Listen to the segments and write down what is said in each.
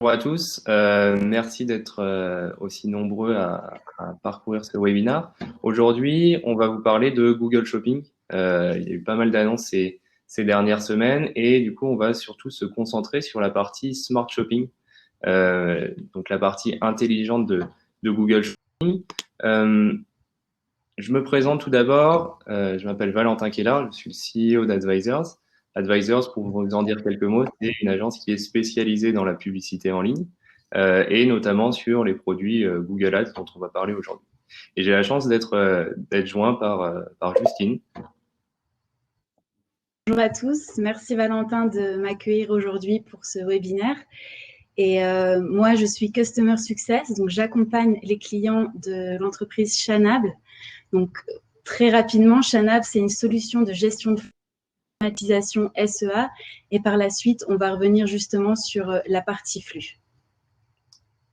Bonjour à tous, merci d'être aussi nombreux à parcourir ce webinaire. Aujourd'hui, on va vous parler de Google Shopping. Il y a eu pas mal d'annonces ces dernières semaines et du coup, on va surtout se concentrer sur la partie Smart Shopping, donc la partie intelligente de Google Shopping. Euh, je me présente tout d'abord, je m'appelle Valentin Kellar, je suis le CEO d'Advisors. Advisors, pour vous en dire quelques mots, c'est une agence qui est spécialisée dans la publicité en ligne et notamment sur les produits Google Ads dont on va parler aujourd'hui. Et j'ai la chance d'être joint par Justine. Bonjour à tous, merci Valentin de m'accueillir aujourd'hui pour ce webinaire. Et moi, je suis Customer Success, donc j'accompagne les clients de l'entreprise Chanable. Donc très rapidement, Chanable, c'est une solution de gestion de automatisation SEA. Et par la suite, on va revenir justement sur la partie flux.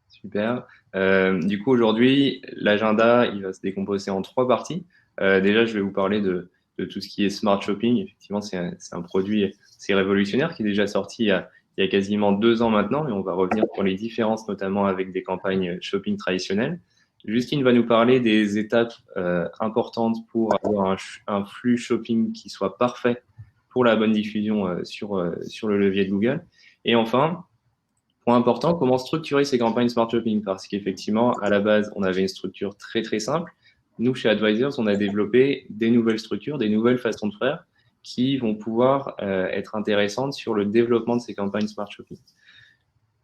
Super. Du coup, aujourd'hui, l'agenda, il va se décomposer en trois parties. Déjà, je vais vous parler de tout ce qui est Smart Shopping. Effectivement, c'est un produit assez révolutionnaire qui est déjà sorti il y a quasiment 2 ans maintenant, et on va revenir sur les différences, notamment avec des campagnes shopping traditionnelles. Justine va nous parler des étapes importantes pour avoir un flux shopping qui soit parfait pour la bonne diffusion sur le levier de Google. Et enfin, point important, comment structurer ces campagnes Smart Shopping? Parce qu'effectivement, à la base, on avait une structure très très simple. Nous, chez Advisors, on a développé des nouvelles structures, des nouvelles façons de faire qui vont pouvoir être intéressantes sur le développement de ces campagnes Smart Shopping.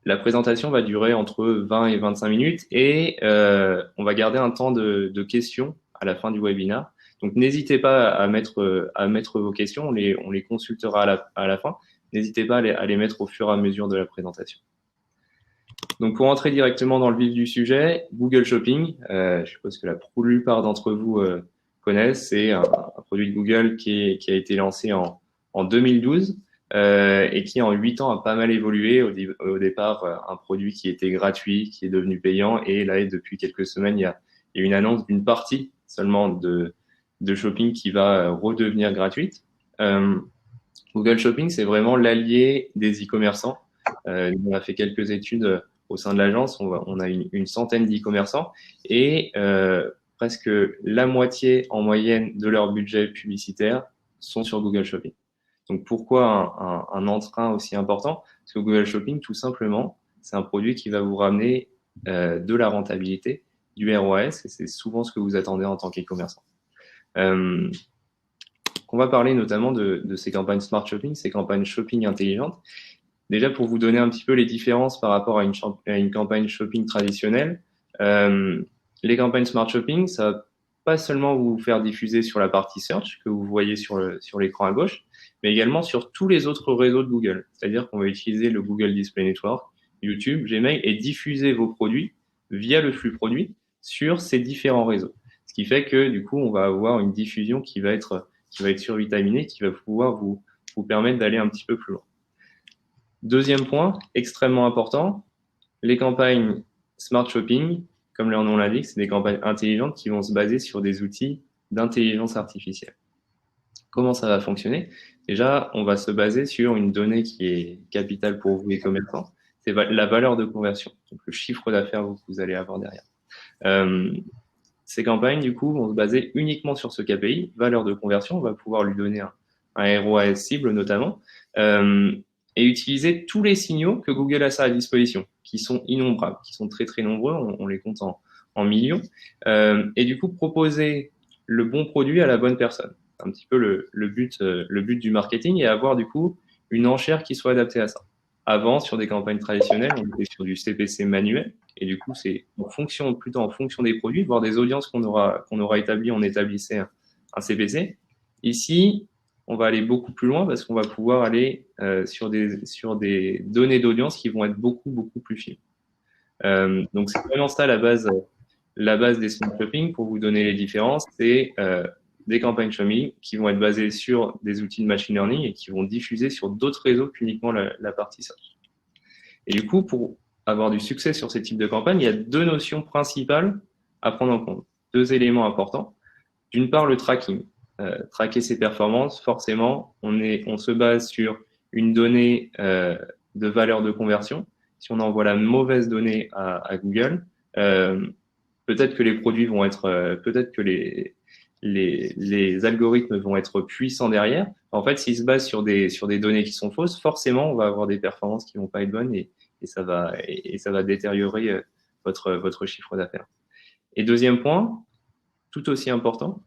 La présentation va durer entre 20 et 25 minutes et on va garder un temps de questions à la fin du webinaire. Donc, n'hésitez pas à mettre vos questions, on les consultera à la fin. N'hésitez pas à les mettre au fur et à mesure de la présentation. Donc, pour entrer directement dans le vif du sujet, Google Shopping, je suppose que la plupart d'entre vous connaissent, c'est un produit de Google qui a été lancé en 2012 et qui en 8 ans a pas mal évolué. Au départ, un produit qui était gratuit, qui est devenu payant, et là, depuis quelques semaines, il y a une annonce d'une partie seulement de Shopping qui va redevenir gratuite. Google Shopping, c'est vraiment l'allié des e-commerçants. On a fait quelques études au sein de l'agence, on a une centaine d'e-commerçants et presque la moitié en moyenne de leur budget publicitaire sont sur Google Shopping. Donc pourquoi un entrain aussi important? Parce que Google Shopping, tout simplement, c'est un produit qui va vous ramener de la rentabilité, du ROAS, et c'est souvent ce que vous attendez en tant qu'e-commerçant. On va parler notamment de ces campagnes Smart Shopping, ces campagnes shopping intelligentes. Déjà, pour vous donner un petit peu les différences par rapport à une campagne shopping traditionnelle, les campagnes Smart Shopping, ça va pas seulement vous faire diffuser sur la partie search que vous voyez sur l'écran à gauche, mais également sur tous les autres réseaux de Google. C'est-à-dire qu'on va utiliser le Google Display Network, YouTube, Gmail et diffuser vos produits via le flux produit sur ces différents réseaux. Ce qui fait que du coup, on va avoir une diffusion qui va être survitaminée, qui va pouvoir vous permettre d'aller un petit peu plus loin. Deuxième point, extrêmement important, les campagnes Smart Shopping, comme leur nom l'indique, c'est des campagnes intelligentes qui vont se baser sur des outils d'intelligence artificielle. Comment ça va fonctionner? Déjà, on va se baser sur une donnée qui est capitale pour vous, les commerçants, c'est la valeur de conversion, donc le chiffre d'affaires que vous allez avoir derrière. Ces campagnes, du coup, vont se baser uniquement sur ce KPI, valeur de conversion. On va pouvoir lui donner un ROAS cible, notamment, et utiliser tous les signaux que Google a à sa disposition, qui sont innombrables, qui sont très, très nombreux. On les compte en millions. Et du coup, proposer le bon produit à la bonne personne. C'est un petit peu le but du marketing et avoir, du coup, une enchère qui soit adaptée à ça. Avant, sur des campagnes traditionnelles, on était sur du CPC manuel. Et du coup, c'est plutôt en fonction des produits, voire des audiences qu'on aura établies, on établissait un CPC. Ici, on va aller beaucoup plus loin parce qu'on va pouvoir aller sur des données d'audience qui vont être beaucoup, beaucoup plus fines. Donc, c'est vraiment ça la base des smart shopping. Pour vous donner les différences, c'est des campagnes shopping qui vont être basées sur des outils de machine learning et qui vont diffuser sur d'autres réseaux qu'uniquement la partie search. Et du coup, pour avoir du succès sur ces types de campagnes, il y a deux notions principales à prendre en compte, deux éléments importants. D'une part, le tracking. Traquer ses performances, forcément, on se base sur une donnée de valeur de conversion si on envoie la mauvaise donnée à Google, peut-être que les produits vont être, peut-être que les algorithmes vont être puissants derrière. En fait, s'ils se basent sur des données qui sont fausses, forcément, on va avoir des performances qui vont pas être bonnes et ça va détériorer votre chiffre d'affaires. Et deuxième point, tout aussi important,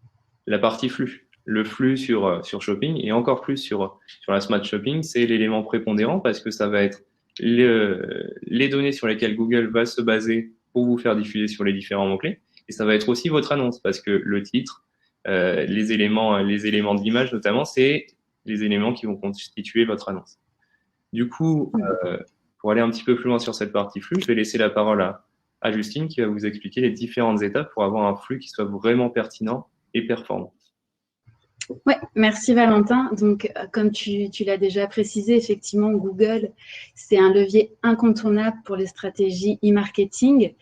la partie flux. Le flux sur Shopping et encore plus sur la Smart Shopping, c'est l'élément prépondérant parce que ça va être les données sur lesquelles Google va se baser pour vous faire diffuser sur les différents mots-clés. Et ça va être aussi votre annonce parce que le titre, les éléments de l'image notamment, c'est les éléments qui vont constituer votre annonce. Du coup, pour aller un petit peu plus loin sur cette partie flux, je vais laisser la parole à Justine qui va vous expliquer les différentes étapes pour avoir un flux qui soit vraiment pertinent et performant. Oui, merci Valentin. Donc, comme tu l'as déjà précisé, effectivement, Google, c'est un levier incontournable pour les stratégies e-marketing.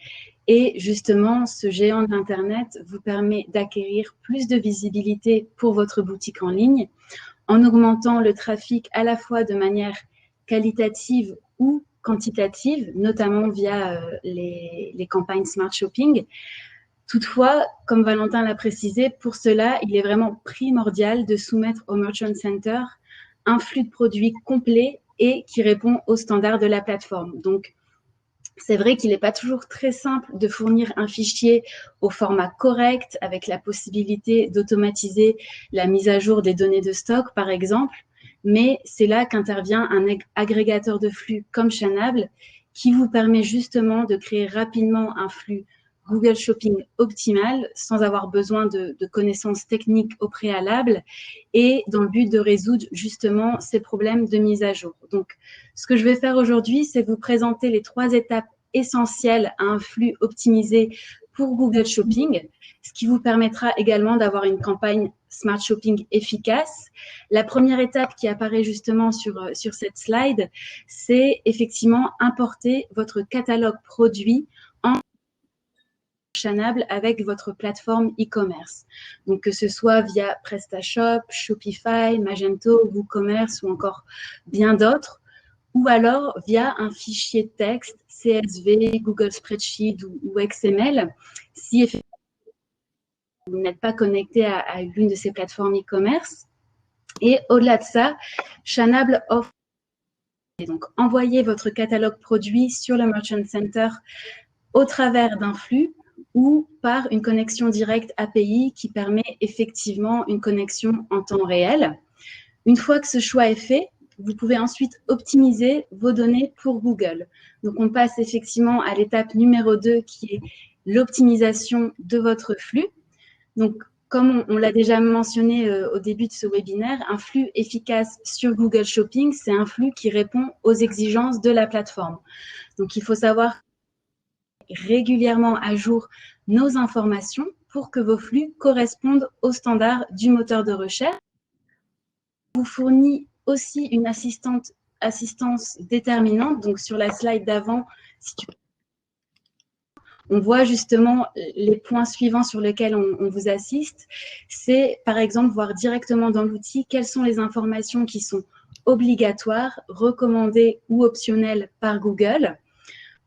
Et justement, ce géant d'Internet vous permet d'acquérir plus de visibilité pour votre boutique en ligne en augmentant le trafic à la fois de manière qualitative ou quantitative, notamment via les campagnes Smart Shopping. Toutefois, comme Valentin l'a précisé, pour cela, il est vraiment primordial de soumettre au Merchant Center un flux de produits complet et qui répond aux standards de la plateforme. Donc, c'est vrai qu'il n'est pas toujours très simple de fournir un fichier au format correct avec la possibilité d'automatiser la mise à jour des données de stock, par exemple, mais c'est là qu'intervient un agrégateur de flux comme Chanable qui vous permet justement de créer rapidement un flux Google Shopping optimal sans avoir besoin de connaissances techniques au préalable et dans le but de résoudre justement ces problèmes de mise à jour. Donc, ce que je vais faire aujourd'hui, c'est vous présenter les 3 étapes essentielles à un flux optimisé pour Google Shopping, ce qui vous permettra également d'avoir une campagne Smart Shopping efficace. La première étape qui apparaît justement sur cette slide, c'est effectivement importer votre catalogue produit en Chanable avec votre plateforme e-commerce. Donc, que ce soit via PrestaShop, Shopify, Magento, WooCommerce ou encore bien d'autres, ou alors via un fichier texte, CSV, Google Spreadsheet ou XML, si effectivement vous n'êtes pas connecté à l'une de ces plateformes e-commerce. Et au-delà de ça, Chanable offre donc envoyer votre catalogue produit sur le Merchant Center au travers d'un flux ou par une connexion directe API qui permet effectivement une connexion en temps réel. Une fois que ce choix est fait, vous pouvez ensuite optimiser vos données pour Google. Donc, on passe effectivement à l'étape numéro 2 qui est l'optimisation de votre flux. Donc, comme on l'a déjà mentionné au début de ce webinaire, un flux efficace sur Google Shopping, c'est un flux qui répond aux exigences de la plateforme. Donc, il faut savoir régulièrement à jour nos informations pour que vos flux correspondent aux standards du moteur de recherche. On vous fournit aussi une assistance déterminante. Donc, sur la slide d'avant, on voit justement les points suivants sur lesquels on vous assiste. C'est, par exemple, voir directement dans l'outil quelles sont les informations qui sont obligatoires, recommandées ou optionnelles par Google.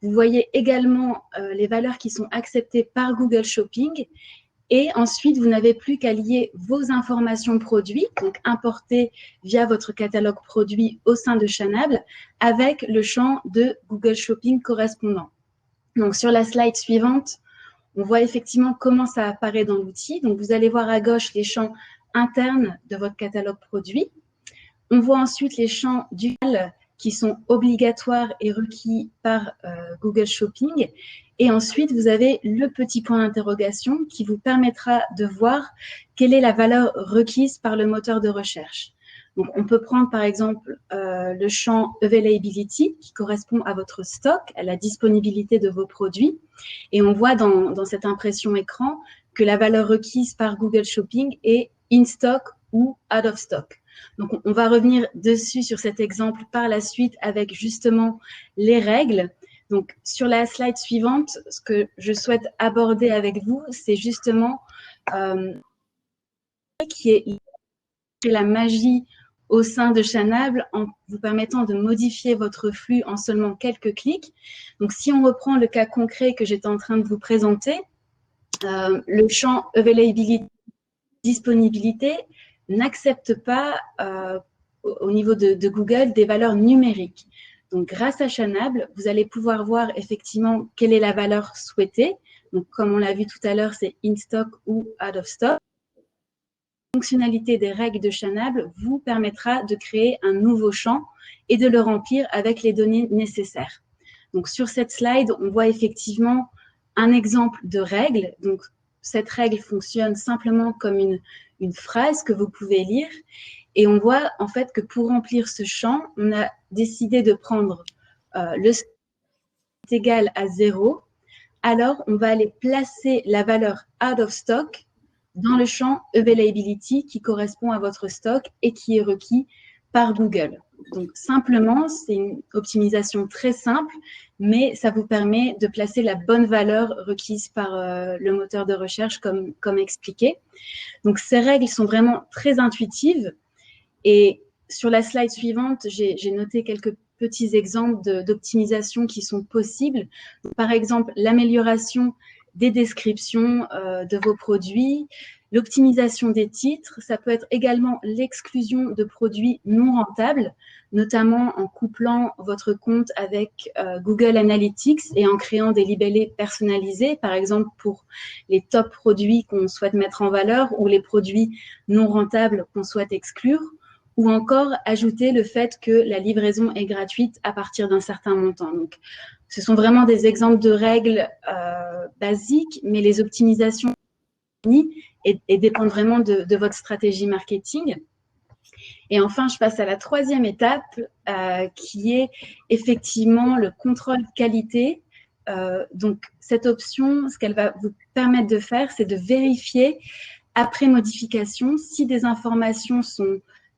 Vous voyez également les valeurs qui sont acceptées par Google Shopping. Et ensuite, vous n'avez plus qu'à lier vos informations produits, donc importées via votre catalogue produit au sein de Chanable, avec le champ de Google Shopping correspondant. Donc, sur la slide suivante, on voit effectivement comment ça apparaît dans l'outil. Donc, vous allez voir à gauche les champs internes de votre catalogue produit. On voit ensuite les champs duals qui sont obligatoires et requis par Google Shopping. Et ensuite, vous avez le petit point d'interrogation qui vous permettra de voir quelle est la valeur requise par le moteur de recherche. Donc, on peut prendre par exemple le champ Availability qui correspond à votre stock, à la disponibilité de vos produits. Et on voit dans cette impression écran que la valeur requise par Google Shopping est in stock ou out of stock. Donc, on va revenir dessus sur cet exemple par la suite avec justement les règles. Donc, sur la slide suivante, ce que je souhaite aborder avec vous, c'est justement qui est la magie au sein de Chanable en vous permettant de modifier votre flux en seulement quelques clics. Donc, si on reprend le cas concret que j'étais en train de vous présenter, le champ Availability, disponibilité, n'accepte pas au niveau de Google des valeurs numériques. Donc, grâce à Chanable, vous allez pouvoir voir effectivement quelle est la valeur souhaitée. Donc, comme on l'a vu tout à l'heure, c'est in stock ou out of stock. La fonctionnalité des règles de Chanable vous permettra de créer un nouveau champ et de le remplir avec les données nécessaires. Donc, sur cette slide, on voit effectivement un exemple de règle. Donc, cette règle fonctionne simplement comme une phrase que vous pouvez lire. Et on voit en fait que pour remplir ce champ, on a décidé de prendre le stock égal à 0. Alors, on va aller placer la valeur out of stock dans le champ Availability qui correspond à votre stock et qui est requis par Google. Donc, simplement, c'est une optimisation très simple, mais ça vous permet de placer la bonne valeur requise par le moteur de recherche comme expliqué. Donc, ces règles sont vraiment très intuitives. Et sur la slide suivante, j'ai noté quelques petits exemples d'optimisation qui sont possibles. Donc, par exemple, l'amélioration des descriptions de vos produits, l'optimisation des titres, ça peut être également l'exclusion de produits non rentables, notamment en couplant votre compte avec Google Analytics et en créant des libellés personnalisés, par exemple pour les top produits qu'on souhaite mettre en valeur ou les produits non rentables qu'on souhaite exclure, ou encore ajouter le fait que la livraison est gratuite à partir d'un certain montant. Donc, ce sont vraiment des exemples de règles basiques, mais les optimisations et dépendent vraiment de votre stratégie marketing. Et enfin, je passe à la troisième étape qui est effectivement le contrôle qualité. Donc, cette option, ce qu'elle va vous permettre de faire, c'est de vérifier après modification si des informations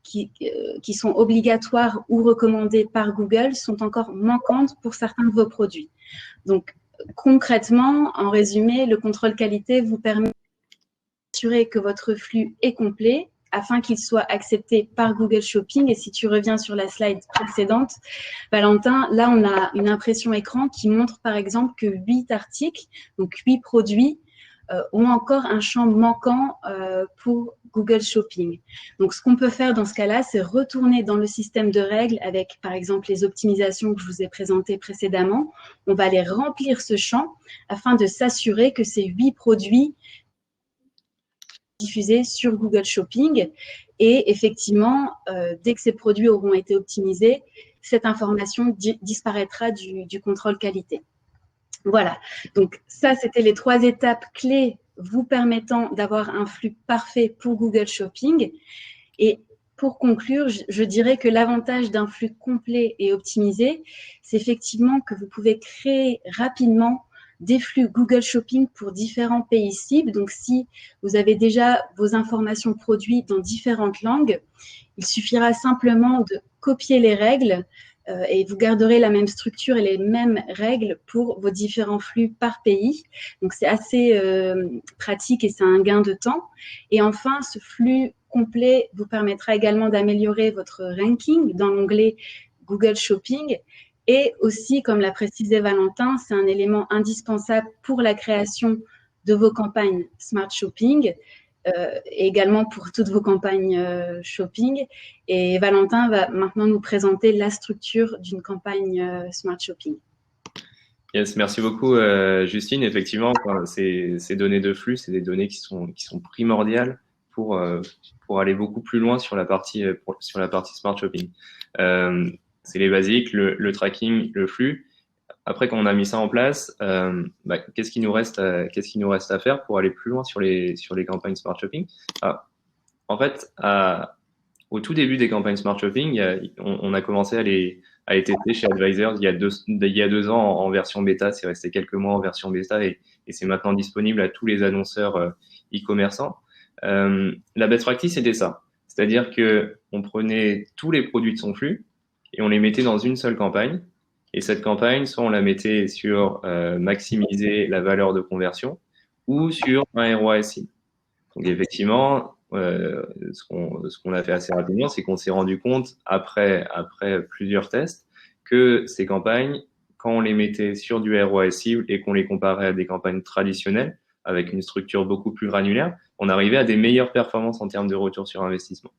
qui sont obligatoires ou recommandées par Google sont encore manquantes pour certains de vos produits. Donc, concrètement, en résumé, le contrôle qualité vous permet d'assurer que votre flux est complet afin qu'il soit accepté par Google Shopping. Et si tu reviens sur la slide précédente, Valentin, là, on a une impression écran qui montre par exemple que 8 articles, donc 8 produits, ont encore un champ manquant pour Google Shopping. Donc, ce qu'on peut faire dans ce cas-là, c'est retourner dans le système de règles avec, par exemple, les optimisations que je vous ai présentées précédemment. On va aller remplir ce champ afin de s'assurer que ces 8 produits diffusés sur Google Shopping. Et effectivement, dès que ces produits auront été optimisés, cette information disparaîtra du contrôle qualité. Voilà, donc ça, c'était les 3 étapes clés vous permettant d'avoir un flux parfait pour Google Shopping. Et pour conclure, je dirais que l'avantage d'un flux complet et optimisé, c'est effectivement que vous pouvez créer rapidement des flux Google Shopping pour différents pays cibles. Donc, si vous avez déjà vos informations produits dans différentes langues, il suffira simplement de copier les règles et vous garderez la même structure et les mêmes règles pour vos différents flux par pays. Donc, c'est assez pratique et c'est un gain de temps. Et enfin, ce flux complet vous permettra également d'améliorer votre ranking dans l'onglet Google Shopping. Et aussi, comme l'a précisé Valentin, c'est un élément indispensable pour la création de vos campagnes Smart Shopping, et également pour toutes vos campagnes shopping. Et Valentin va maintenant nous présenter la structure d'une campagne Smart Shopping. Yes, merci beaucoup Justine. Effectivement, ces données de flux, c'est des données qui sont primordiales pour aller beaucoup plus loin sur la partie Smart Shopping. C'est les basiques, le tracking, le flux. Après, quand on a mis ça en place, qu'est-ce qu'il nous reste à faire pour aller plus loin sur les campagnes Smart Shopping? En fait, au tout début des campagnes Smart Shopping, on a commencé à les tester chez Advisors il y a 2 ans en version bêta. C'est resté quelques mois en version bêta et c'est maintenant disponible à tous les annonceurs e-commerçants. La best practice, c'était ça. C'est-à-dire que on prenait tous les produits de son flux et on les mettait dans une seule campagne. Et cette campagne, soit on la mettait sur maximiser la valeur de conversion ou sur un ROAS. Donc effectivement, ce qu'on a fait assez rapidement, c'est qu'on s'est rendu compte, après plusieurs tests, que ces campagnes, quand on les mettait sur du ROAS cible et qu'on les comparait à des campagnes traditionnelles, avec une structure beaucoup plus granulaire, on arrivait à des meilleures performances en termes de retour sur investissement.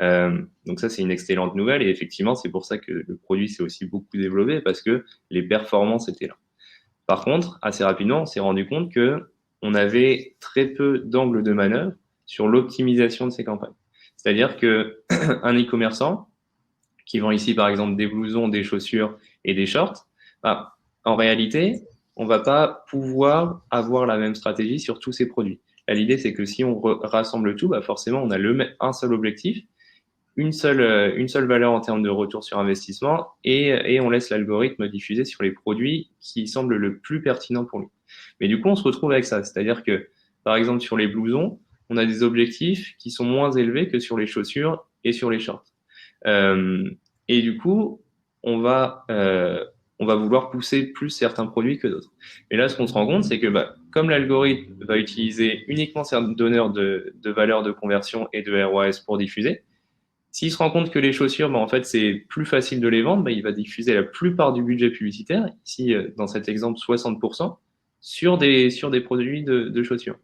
Donc ça, c'est une excellente nouvelle et effectivement, c'est pour ça que le produit s'est aussi beaucoup développé parce que les performances étaient là. Par contre, assez rapidement, on s'est rendu compte que on avait très peu d'angles de manœuvre sur l'optimisation de ces campagnes. C'est-à-dire que un e-commerçant qui vend ici, par exemple, des blousons, des chaussures et des shorts, bah, en réalité, on va pas pouvoir avoir la même stratégie sur tous ces produits. Là, l'idée, c'est que si on rassemble tout, bah, forcément, on a un seul objectif, une seule valeur en termes de retour sur investissement et on laisse l'algorithme diffuser sur les produits qui semblent le plus pertinent pour lui. Mais du coup, on se retrouve avec ça. C'est-à-dire que, par exemple, sur les blousons, on a des objectifs qui sont moins élevés que sur les chaussures et sur les shorts. Et du coup, on va, euh, on va vouloir pousser plus certains produits que d'autres. Et là, ce qu'on se rend compte, c'est que bah, comme l'algorithme va utiliser uniquement certains donneurs de valeurs de conversion et de ROAS pour diffuser, s'il se rend compte que les chaussures, bah, en fait, c'est plus facile de les vendre, bah, il va diffuser la plupart du budget publicitaire, ici, dans cet exemple, 60%, sur des produits de chaussures.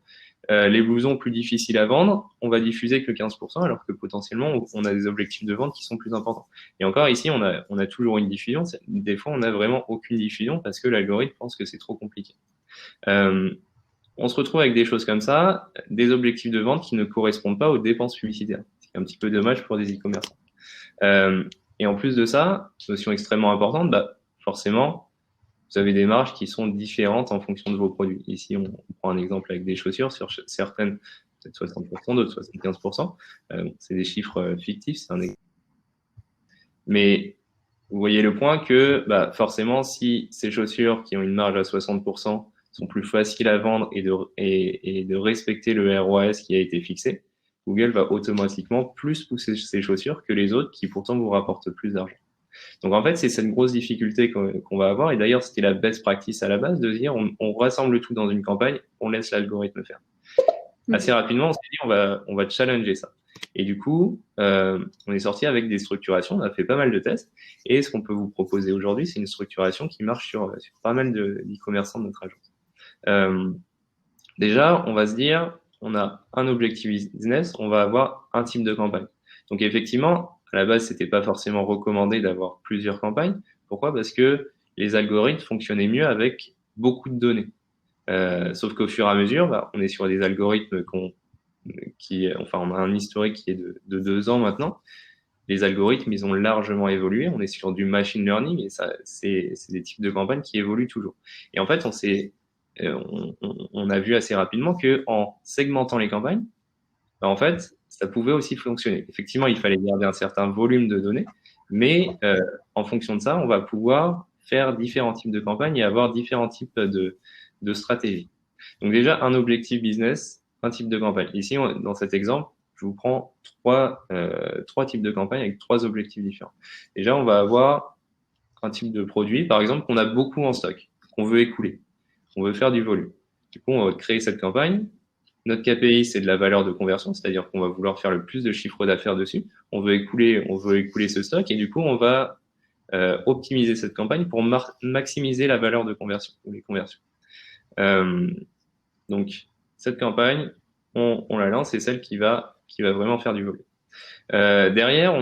Les blousons plus difficiles à vendre, on va diffuser que 15%, alors que potentiellement, on a des objectifs de vente qui sont plus importants. Et encore ici, on a toujours une diffusion. Des fois, on n'a vraiment aucune diffusion parce que l'algorithme pense que c'est trop compliqué. On se retrouve avec des choses comme ça, des objectifs de vente qui ne correspondent pas aux dépenses publicitaires. C'est un petit peu dommage pour des e-commerçants. Et en plus de ça, notion extrêmement importante, bah, forcément, vous avez des marges qui sont différentes en fonction de vos produits. Ici, on prend un exemple avec des chaussures, sur certaines, peut-être 60%, d'autres 75%. C'est des chiffres fictifs, c'est un exemple. Mais vous voyez le point que bah, forcément, si ces chaussures qui ont une marge à 60% sont plus faciles à vendre et de respecter le ROAS qui a été fixé, Google va automatiquement plus pousser ces chaussures que les autres qui pourtant vous rapportent plus d'argent. Donc en fait, c'est cette grosse difficulté qu'on va avoir. Et d'ailleurs, c'était la best practice à la base de dire on rassemble tout dans une campagne, on laisse l'algorithme faire. Assez rapidement, on s'est dit on va challenger ça. Et du coup, on est sorti avec des structurations, on a fait pas mal de tests. Et ce qu'on peut vous proposer aujourd'hui, c'est une structuration qui marche sur pas mal d'e-commerçants de notre agence. Déjà, on va se dire, on a un objectif business, on va avoir un type de campagne. Donc effectivement, à la base, c'était pas forcément recommandé d'avoir plusieurs campagnes. Pourquoi? Parce que les algorithmes fonctionnaient mieux avec beaucoup de données. Sauf qu'au fur et à mesure, bah, on est sur des algorithmes on a un historique qui est de 2 ans maintenant. Les algorithmes, ils ont largement évolué. On est sur du machine learning et ça, c'est des types de campagnes qui évoluent toujours. Et en fait, on a vu assez rapidement que en segmentant les campagnes, bah, en fait, ça pouvait aussi fonctionner. Effectivement, il fallait garder un certain volume de données, mais en fonction de ça, on va pouvoir faire différents types de campagnes et avoir différents types de stratégies. Donc déjà, un objectif business, un type de campagne. Ici, dans cet exemple, je vous prends trois types de campagnes avec 3 objectifs différents. Déjà, on va avoir un type de produit, par exemple, qu'on a beaucoup en stock, qu'on veut écouler, qu'on veut faire du volume. Du coup, on va créer cette campagne. Notre KPI, c'est de la valeur de conversion, c'est-à-dire qu'on va vouloir faire le plus de chiffre d'affaires dessus. On veut écouler ce stock et du coup, on va optimiser cette campagne pour maximiser la valeur de conversion ou les conversions. Donc, cette campagne, on la lance, c'est celle qui va vraiment faire du volume. Derrière,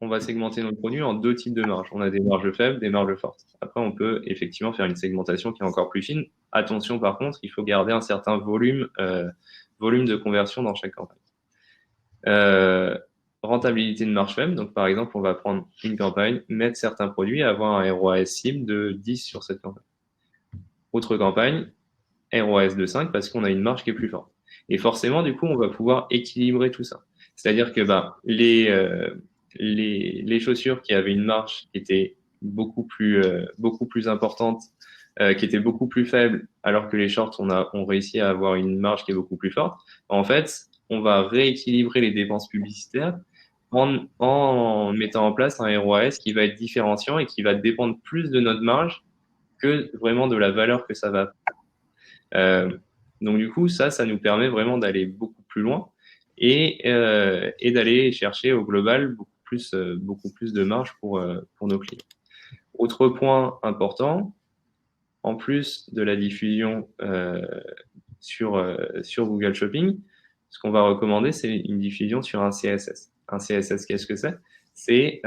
on va segmenter notre produit en 2 types de marges. On a des marges faibles, des marges fortes. Après, on peut effectivement faire une segmentation qui est encore plus fine. Attention, par contre, il faut garder un certain volume de conversion dans chaque campagne. Rentabilité de marge faible. Donc, par exemple, on va prendre une campagne, mettre certains produits, avoir un ROAS cible de 10 sur cette campagne. Autre campagne, ROAS de 5 parce qu'on a une marge qui est plus forte. Et forcément, du coup, on va pouvoir équilibrer tout ça. C'est-à-dire que les chaussures qui avaient une marge qui était beaucoup plus importante, qui était beaucoup plus faible, alors que les shorts, on réussi à avoir une marge qui est beaucoup plus forte. En fait, on va rééquilibrer les dépenses publicitaires en mettant en place un ROAS qui va être différenciant et qui va dépendre plus de notre marge que vraiment de la valeur que ça va. Donc du coup, ça nous permet vraiment d'aller beaucoup plus loin et d'aller chercher au global beaucoup plus de marge pour nos clients. Autre point important, en plus de la diffusion sur Google Shopping, ce qu'on va recommander, c'est une diffusion sur un CSS. Un CSS, qu'est-ce que c'est? C'est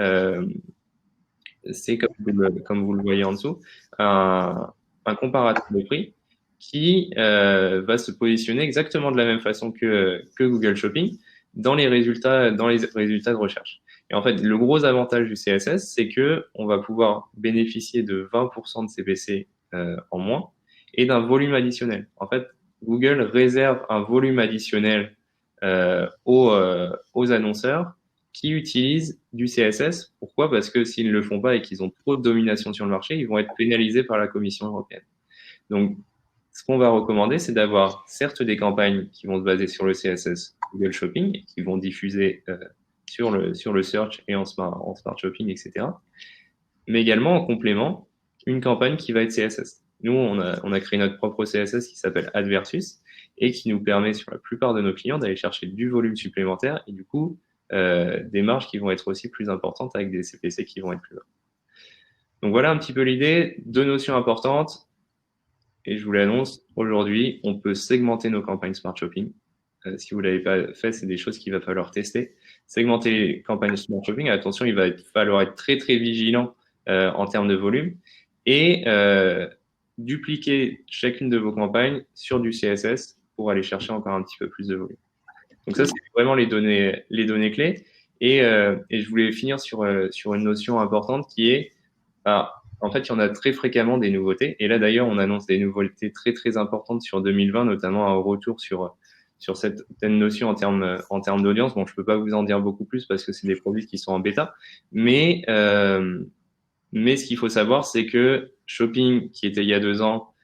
comme vous le voyez en dessous, un comparateur de prix qui va se positionner exactement de la même façon que Google Shopping dans les résultats de recherche. Et en fait, le gros avantage du CSS, c'est que on va pouvoir bénéficier de 20% de CPC en moins et d'un volume additionnel. En fait, Google réserve un volume additionnel aux annonceurs qui utilisent du CSS. Pourquoi? Parce que s'ils ne le font pas et qu'ils ont trop de domination sur le marché, ils vont être pénalisés par la Commission européenne. Donc, ce qu'on va recommander, c'est d'avoir certes des campagnes qui vont se baser sur le CSS Google Shopping et qui vont diffuser sur le search et en smart shopping, etc. Mais également en complément, une campagne qui va être CSS. Nous, on a créé notre propre CSS qui s'appelle Adversus et qui nous permet sur la plupart de nos clients d'aller chercher du volume supplémentaire et du coup des marges qui vont être aussi plus importantes avec des CPC qui vont être plus bas. Donc voilà un petit peu l'idée. Deux notions importantes. Et je vous l'annonce, aujourd'hui, on peut segmenter nos campagnes Smart Shopping. Si vous l'avez pas fait, c'est des choses qu'il va falloir tester. Segmenter les campagnes Smart Shopping, attention, il va falloir être très très vigilant en termes de volume et dupliquer chacune de vos campagnes sur du CSS pour aller chercher encore un petit peu plus de volume. Donc ça, c'est vraiment les données clés. Et je voulais finir sur une notion importante qui est, en fait, il y en a très fréquemment des nouveautés. Et là, d'ailleurs, on annonce des nouveautés très, très importantes sur 2020, notamment un retour sur certaines notions en termes d'audience. Bon, je peux pas vous en dire beaucoup plus parce que c'est des produits qui sont en bêta. Mais ce qu'il faut savoir, c'est que Shopping, qui était il y a 2 ans,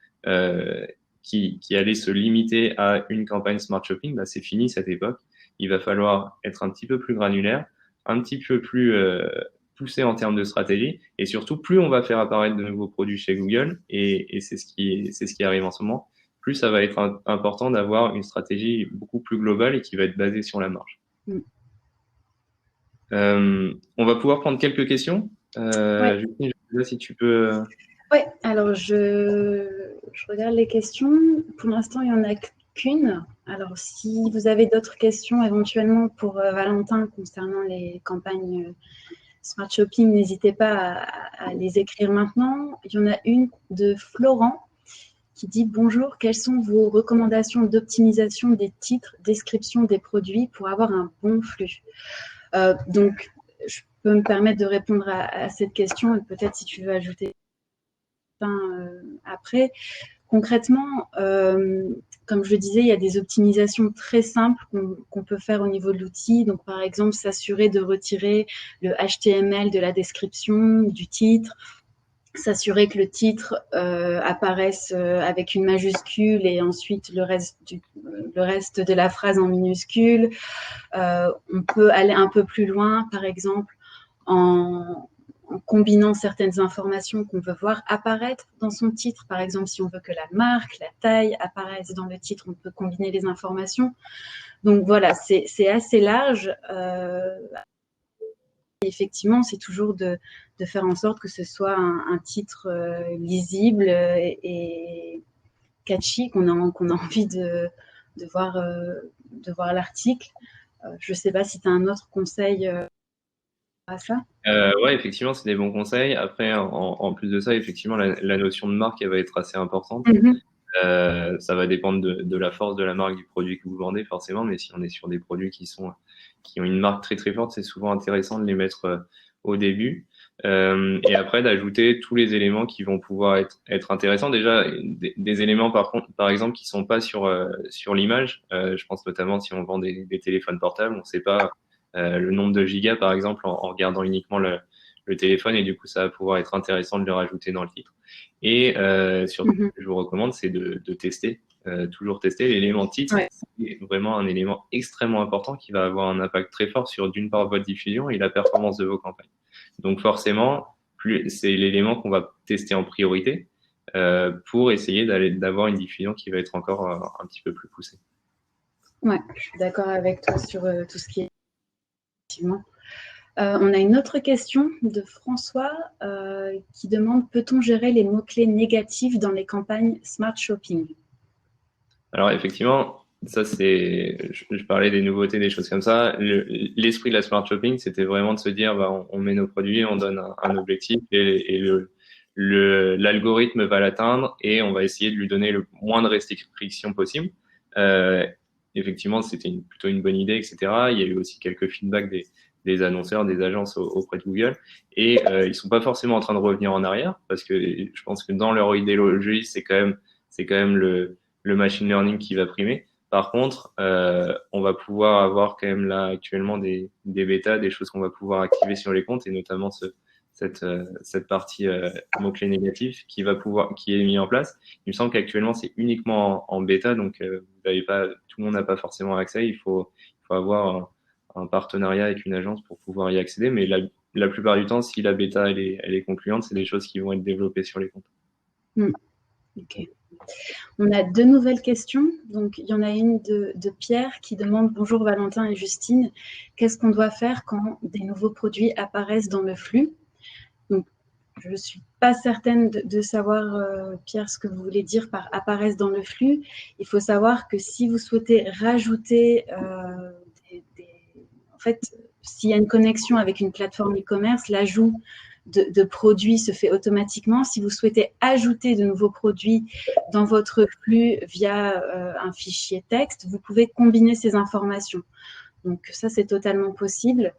qui allait se limiter à une campagne Smart Shopping, bah, c'est fini cette époque. Il va falloir être un petit peu plus granulaire, un petit peu plus poussé en termes de stratégie, et surtout plus on va faire apparaître de nouveaux produits chez Google, et c'est ce qui arrive en ce moment, plus ça va être important d'avoir une stratégie beaucoup plus globale et qui va être basée sur la marge. On va pouvoir prendre quelques questions. Ouais. Justine, je sais pas si tu peux. Oui, alors je regarde les questions. Pour l'instant, il n'y en a qu'une. Alors, si vous avez d'autres questions éventuellement pour Valentin concernant les campagnes Smart Shopping, n'hésitez pas à les écrire maintenant. Il y en a une de Florent qui dit « Bonjour, quelles sont vos recommandations d'optimisation des titres, description des produits pour avoir un bon flux ?» Donc, je peux me permettre de répondre à cette question et peut-être si tu veux ajouter après. Concrètement, comme je le disais, il y a des optimisations très simples qu'on peut faire au niveau de l'outil. Donc, par exemple, s'assurer de retirer le HTML de la description du titre, s'assurer que le titre apparaisse avec une majuscule et ensuite le reste de la phrase en minuscule. On peut aller un peu plus loin, par exemple, en combinant certaines informations qu'on veut voir apparaître dans son titre. Par exemple, si on veut que la marque, la taille apparaissent dans le titre, on peut combiner les informations. Donc voilà, c'est assez large. Effectivement, c'est toujours de faire en sorte que ce soit un titre lisible et catchy, qu'on a envie de voir l'article. Je ne sais pas si tu as un autre conseil à ça. Ouais, effectivement, c'est des bons conseils. Après, en plus de ça, effectivement, la notion de marque, elle va être assez importante. Ça va dépendre de la force de la marque du produit que vous vendez, forcément. Mais si on est sur des produits qui ont une marque très très forte, c'est souvent intéressant de les mettre au début. Et après, d'ajouter tous les éléments qui vont pouvoir être intéressants. Déjà, des éléments, par exemple, qui sont pas sur l'image. Je pense notamment si on vend des téléphones portables, on sait pas le nombre de gigas, par exemple, en regardant uniquement le téléphone, et du coup, ça va pouvoir être intéressant de le rajouter dans le titre. Et surtout, ce que je vous recommande, c'est de tester, toujours tester l'élément titre. Ouais. C'est vraiment un élément extrêmement important qui va avoir un impact très fort sur, d'une part, votre diffusion et la performance de vos campagnes. Donc forcément, c'est l'élément qu'on va tester en priorité pour essayer d'avoir une diffusion qui va être encore un petit peu plus poussée. Ouais, je suis d'accord avec toi sur tout ce qui est effectivement. On a une autre question de François qui demande: peut-on gérer les mots-clés négatifs dans les campagnes Smart Shopping? Alors effectivement, ça je parlais des nouveautés, des choses comme ça. L'esprit de la smart shopping, c'était vraiment de se dire, bah, on met nos produits, on donne un objectif et l'algorithme va l'atteindre et on va essayer de lui donner le moins de restrictions possible. Euh, Effectivement, c'était plutôt une bonne idée, etc. Il y a eu aussi quelques feedbacks des annonceurs, des agences auprès de Google et ils sont pas forcément en train de revenir en arrière parce que je pense que dans leur idéologie, c'est quand même le machine learning qui va primer. Par contre, on va pouvoir avoir quand même là actuellement des bêtas, des choses qu'on va pouvoir activer sur les comptes et notamment cette partie mots-clés négatifs qui est mis en place. Il me semble qu'actuellement c'est uniquement en bêta, donc vous n'avez pas, tout le monde n'a pas forcément accès. Il faut avoir un partenariat avec une agence pour pouvoir y accéder, mais la plupart du temps, si la bêta elle est concluante, c'est des choses qui vont être développées sur les comptes. Ok. On a deux nouvelles questions. Donc, il y en a une de Pierre qui demande: bonjour Valentin et Justine, qu'est-ce qu'on doit faire quand des nouveaux produits apparaissent dans le flux? Donc, je ne suis pas certaine de savoir, Pierre, ce que vous voulez dire par apparaissent dans le flux. Il faut savoir que si vous souhaitez rajouter en fait, s'il y a une connexion avec une plateforme e-commerce, l'ajout de produits se fait automatiquement. Si vous souhaitez ajouter de nouveaux produits dans votre flux via un fichier texte, vous pouvez combiner ces informations. Donc ça, c'est totalement possible.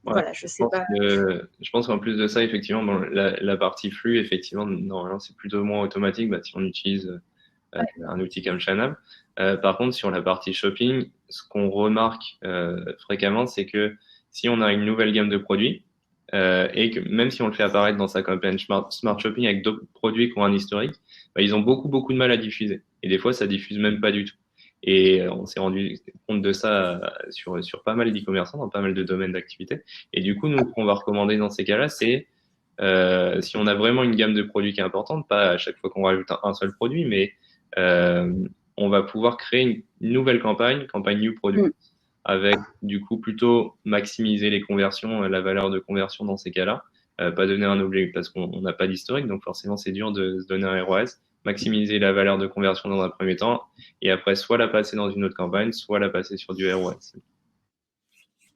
Voilà, je sais pas. Je pense qu'en plus de ça, effectivement, bon, la partie flux, effectivement, normalement, c'est plutôt moins automatique si on utilise un outil comme Chanel. Par contre, sur la partie shopping, ce qu'on remarque fréquemment, c'est que si on a une nouvelle gamme de produits, et que même si on le fait apparaître dans sa campagne Smart Shopping avec d'autres produits qui ont un historique, ils ont beaucoup de mal à diffuser. Et des fois, ça diffuse même pas du tout. Et on s'est rendu compte de ça sur pas mal d'e-commerçants, dans pas mal de domaines d'activité. Et du coup, nous, ce qu'on va recommander dans ces cas-là, c'est si on a vraiment une gamme de produits qui est importante, pas à chaque fois qu'on rajoute un seul produit, mais euh, on va pouvoir créer une nouvelle campagne New Product, avec du coup plutôt maximiser les conversions, la valeur de conversion dans ces cas-là, pas donner un objet parce qu'on n'a pas d'historique, donc forcément c'est dur de se donner un ROAS, maximiser la valeur de conversion dans un premier temps, et après soit la passer dans une autre campagne, soit la passer sur du ROAS.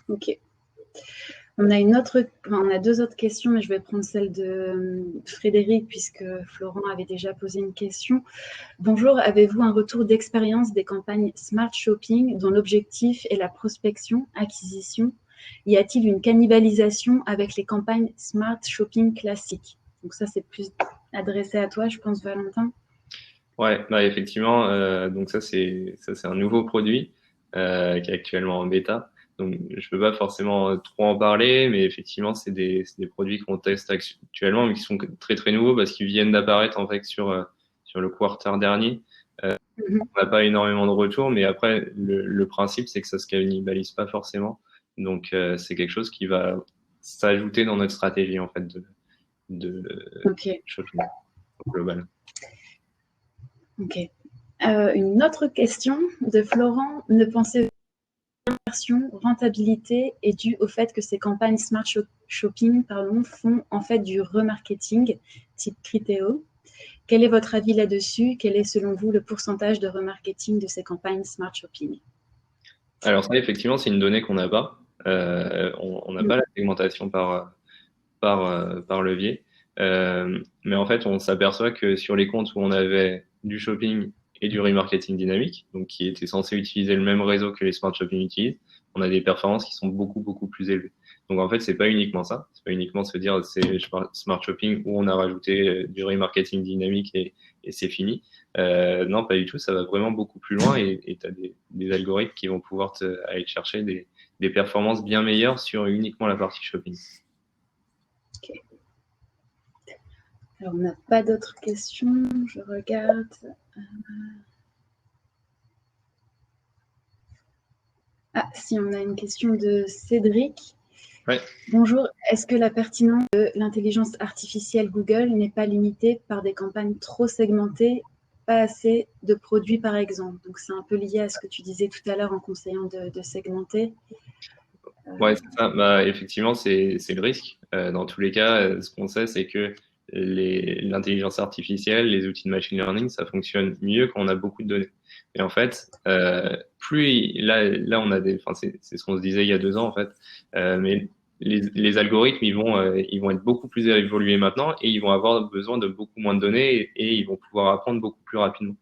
Ok. On a deux autres questions, mais je vais prendre celle de Frédéric puisque Florent avait déjà posé une question. Bonjour, avez-vous un retour d'expérience des campagnes Smart Shopping dont l'objectif est la prospection, acquisition? Y a-t-il une cannibalisation avec les campagnes Smart Shopping classiques? Donc ça, c'est plus adressé à toi, je pense, Valentin. Ouais, effectivement, donc ça c'est un nouveau produit qui est actuellement en bêta. Donc je peux pas forcément trop en parler, mais effectivement c'est des produits qu'on teste actuellement, mais qui sont très nouveaux parce qu'ils viennent d'apparaître en fait sur le quarter dernier. On n'a pas énormément de retours, mais après le principe c'est que ça se cannibalise pas forcément. Donc c'est quelque chose qui va s'ajouter dans notre stratégie en fait de Ok. shopping global. Ok. Une autre question de Florent. Ne pensez-vous que l'inversion rentabilité est due au fait que ces campagnes Smart Shopping font en fait du remarketing type Criteo? Quel est votre avis là-dessus? Quel est selon vous le pourcentage de remarketing de ces campagnes Smart Shopping? Alors ça, effectivement, c'est une donnée qu'on n'a pas. On n'a pas la segmentation par levier. Mais en fait, on s'aperçoit que sur les comptes où on avait du shopping et du remarketing dynamique, donc qui étaient censés utiliser le même réseau que les smart shopping utilisent, on a des performances qui sont beaucoup plus élevées. Donc en fait, c'est pas uniquement ça. C'est pas uniquement se dire c'est smart shopping où on a rajouté du remarketing dynamique et c'est fini. Non, pas du tout. Ça va vraiment beaucoup plus loin et tu as des algorithmes qui vont pouvoir aller chercher des performances bien meilleures sur uniquement la partie shopping. Okay. Alors, on n'a pas d'autres questions. Je regarde. Ah, si, on a une question de Cédric. Ouais. Bonjour, est-ce que la pertinence de l'intelligence artificielle Google n'est pas limitée par des campagnes trop segmentées, pas assez de produits, par exemple. Donc, c'est un peu lié à ce que tu disais tout à l'heure en conseillant de segmenter. Ouais, c'est ça. Bah, effectivement, c'est le risque. Dans tous les cas, ce qu'on sait, c'est que l'intelligence artificielle, les outils de machine learning, ça fonctionne mieux quand on a beaucoup de données. Et en fait, là, on a enfin, c'est ce qu'on se disait il y a 2 ans, en fait. Mais les algorithmes, ils vont être beaucoup plus évolués maintenant et ils vont avoir besoin de beaucoup moins de données et ils vont pouvoir apprendre beaucoup plus rapidement.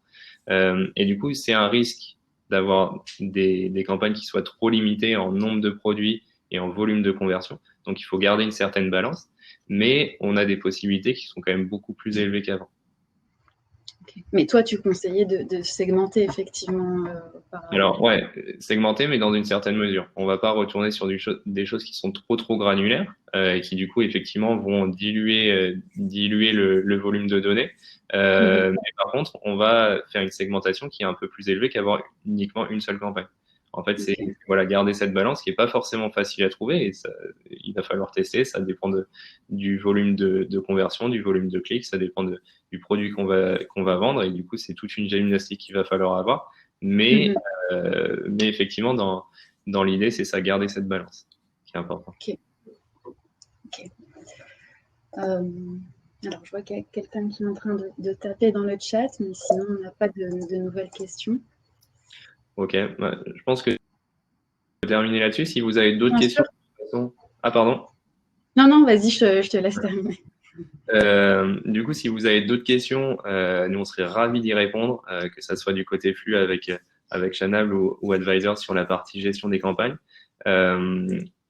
Et du coup, c'est un risque d'avoir des campagnes qui soient trop limitées en nombre de produits et en volume de conversion. Donc, il faut garder une certaine balance, mais on a des possibilités qui sont quand même beaucoup plus élevées qu'avant. Okay. Mais toi, tu conseillais de segmenter effectivement auparavant. Alors, ouais, segmenter, mais dans une certaine mesure. On va pas retourner sur des choses qui sont trop granulaires et qui, du coup, effectivement, vont diluer le volume de données. Mais par contre, on va faire une segmentation qui est un peu plus élevée qu'avoir uniquement une seule campagne. En fait, c'est Okay. voilà, garder cette balance qui est pas forcément facile à trouver et ça, il va falloir tester. Ça dépend du volume de conversion, du volume de clics, ça dépend du produit qu'on va vendre et du coup, c'est toute une gymnastique qu'il va falloir avoir. Mais, mais effectivement, dans l'idée, c'est ça, garder cette balance qui est important. Ok. Okay. Alors, je vois qu'il y a quelqu'un qui est en train de taper dans le chat, mais sinon, on n'a pas de nouvelles questions. Ok, ouais, je pense que je vais terminer là-dessus. Si vous avez d'autres Bien questions, sûr. ah pardon. Non, vas-y, je te laisse terminer. Du coup, si vous avez d'autres questions, nous on serait ravis d'y répondre, que ça soit du côté flux avec Chanable ou Advisor sur la partie gestion des campagnes.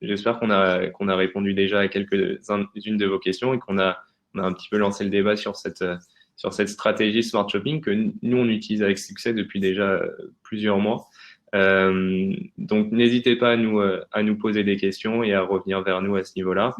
J'espère qu'on a répondu déjà à quelques-unes de vos questions et on a un petit peu lancé le débat sur cette stratégie Smart Shopping que nous on utilise avec succès depuis déjà plusieurs mois. Donc n'hésitez pas à nous poser des questions et à revenir vers nous à ce niveau-là.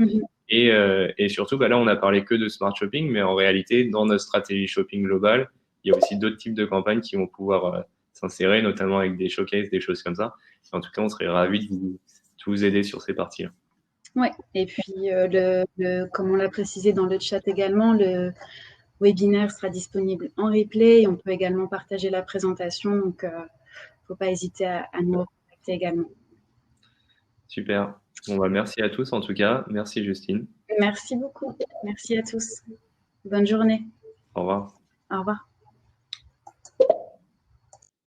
Et surtout, bah là, on a parlé que de smart shopping, mais en réalité, dans notre stratégie shopping globale, il y a aussi d'autres types de campagnes qui vont pouvoir s'insérer, notamment avec des showcases, des choses comme ça. En tout cas, on serait ravis de vous aider sur ces parties-là. Ouais. Et puis, comme on l'a précisé dans le chat également, le webinaire sera disponible en replay. On peut également partager la présentation. Donc, il ne faut pas hésiter à nous contacter également. Super. Bon, bah, merci à tous en tout cas. Merci Justine. Merci beaucoup. Merci à tous. Bonne journée. Au revoir. Au revoir.